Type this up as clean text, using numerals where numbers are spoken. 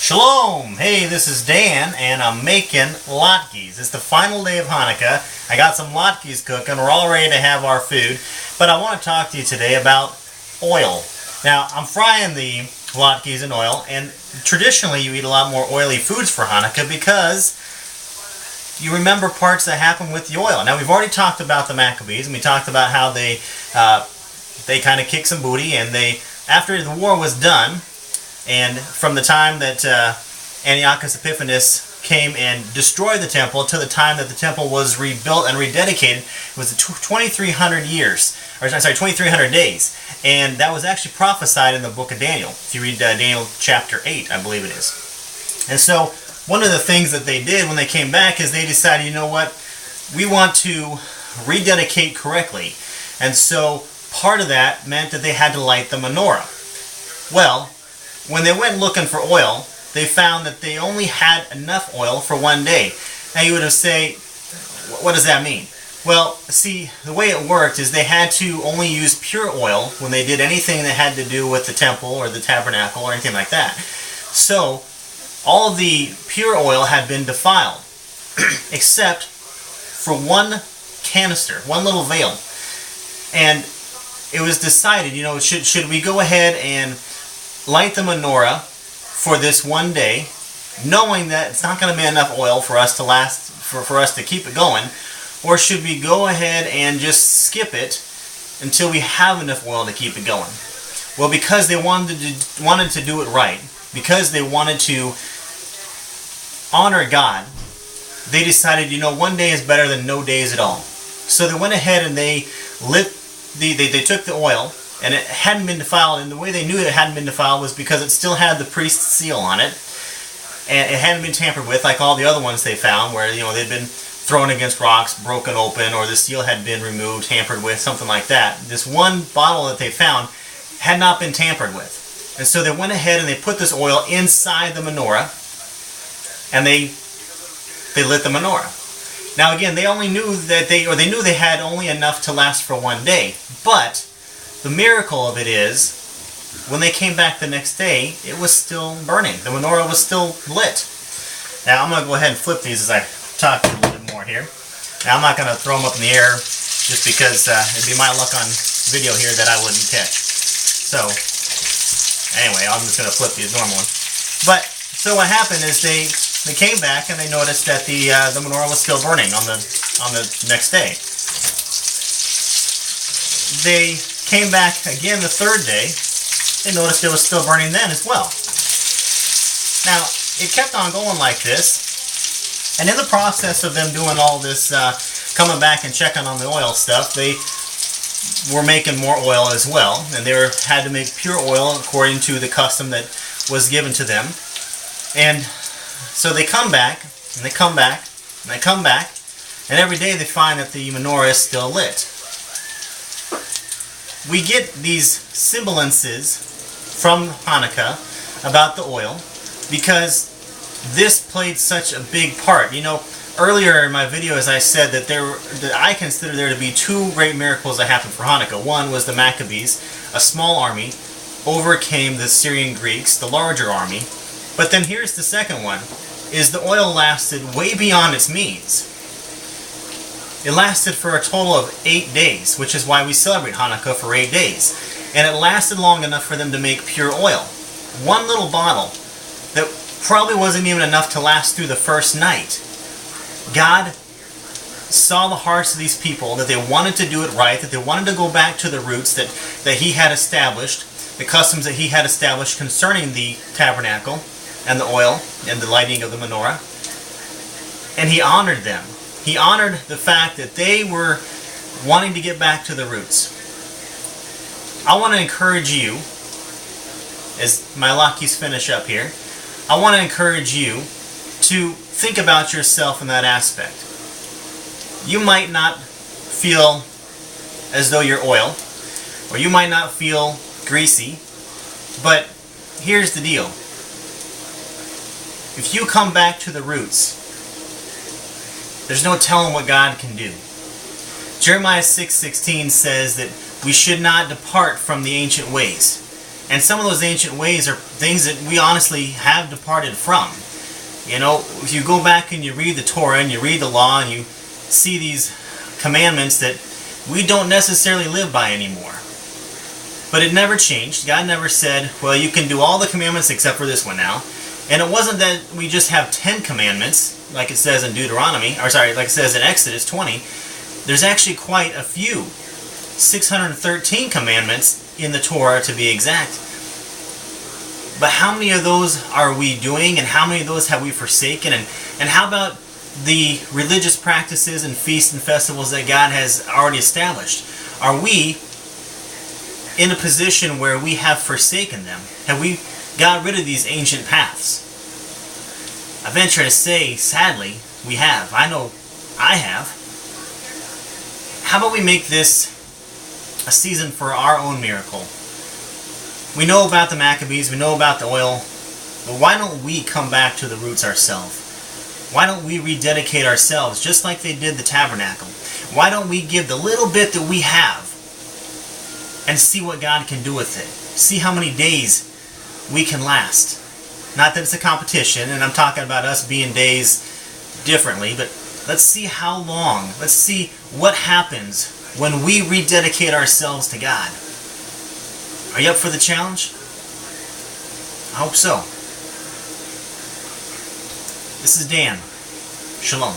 Shalom! Hey, this is Dan, and I'm making latkes. It's the final day of Hanukkah. I got some latkes cooking. We're all ready to have our food. But I want to talk to you today about oil. Now, I'm frying the latkes in oil, and traditionally you eat a lot more oily foods for Hanukkah because you remember parts that happen with the oil. Now, we've already talked about the Maccabees, and we talked about how they kind of kicked some booty, and after the war was done, and from the time that Antiochus Epiphanes came and destroyed the temple to the time that the temple was rebuilt and rededicated, it was 2,300 years, or sorry, 2,300 days. And that was actually prophesied in the book of Daniel. If you read Daniel chapter 8, I believe it is. And so one of the things that they did when they came back is they decided, you know what, we want to rededicate correctly. And so part of that meant that they had to light the menorah. Well, when they went looking for oil, they found that they only had enough oil for one day. Now you would say, what does that mean? Well, see, the way it worked is they had to only use pure oil when they did anything that had to do with the temple or the tabernacle or anything like that. So, all of the pure oil had been defiled, except for one canister, one little vial. And it was decided, you know, should we go ahead and light the menorah for this one day, knowing that it's not going to be enough oil for us to last, for us to keep it going, or should we go ahead and just skip it until we have enough oil to keep it going? Well, because they wanted to do it right, because they wanted to honor God, they decided, you know, one day is better than no days at all. So they went ahead and they took the oil, and it hadn't been defiled, and the way they knew it hadn't been defiled was because it still had the priest's seal on it, and it hadn't been tampered with like all the other ones they found, where, you know, they'd been thrown against rocks, broken open, or the seal had been removed, tampered with, something like that. This one bottle that they found had not been tampered with. And so they went ahead and they put this oil inside the menorah, and they lit the menorah. Now again, they knew they had only enough to last for one day, but the miracle of it is, when they came back the next day, it was still burning. The menorah was still lit. Now I'm going to go ahead and flip these as I talk a little bit more here. Now I'm not going to throw them up in the air just because it'd be my luck on video here that I wouldn't catch. So anyway, I'm just going to flip these normal ones. But so what happened is they came back and they noticed that the menorah was still burning on the next day. They came back again the third day, they noticed it was still burning then as well. Now, it kept on going like this, and in the process of them doing all this, coming back and checking on the oil stuff, they were making more oil as well, and they had to make pure oil according to the custom that was given to them. And so they come back, and they come back, and they come back, and every day they find that the menorah is still lit. We get these semblances from Hanukkah about the oil because this played such a big part. You know, earlier in my video, as I said, that I consider there to be two great miracles that happened for Hanukkah. One was the Maccabees, a small army, overcame the Syrian Greeks, the larger army. But then here's the second one, is the oil lasted way beyond its means. It lasted for a total of 8 days, which is why we celebrate Hanukkah for 8 days. And it lasted long enough for them to make pure oil. One little bottle that probably wasn't even enough to last through the first night. God saw the hearts of these people, that they wanted to do it right, that they wanted to go back to the roots that He had established, the customs that He had established concerning the tabernacle and the oil and the lighting of the menorah. And He honored them. He honored the fact that they were wanting to get back to the roots. I want to encourage you, as my latkes finish up here, I want to encourage you to think about yourself in that aspect. You might not feel as though you're oil, or you might not feel greasy, but here's the deal. If you come back to the roots, there's no telling what God can do. Jeremiah 6:16 says that we should not depart from the ancient ways. And some of those ancient ways are things that we honestly have departed from. You know, if you go back and you read the Torah and you read the law and you see these commandments that we don't necessarily live by anymore. But it never changed. God never said, well, you can do all the commandments except for this one now. And it wasn't that we just have 10 commandments, like it says in Deuteronomy, or sorry, like it says in Exodus 20. There's actually quite a few. 613 commandments in the Torah, to be exact. But how many of those are we doing, and how many of those have we forsaken? And how about the religious practices and feasts and festivals that God has already established? Are we in a position where we have forsaken them? Have we got rid of these ancient paths? I venture to say, sadly, we have. I know I have. How about we make this a season for our own miracle? We know about the Maccabees, we know about the oil, but why don't we come back to the roots ourselves? Why don't we rededicate ourselves just like they did the tabernacle? Why don't we give the little bit that we have and see what God can do with it? See how many days we can last. Not that it's a competition, and I'm talking about us being days differently, but let's see how long. Let's see what happens when we rededicate ourselves to God. Are you up for the challenge? I hope so. This is Dan. Shalom.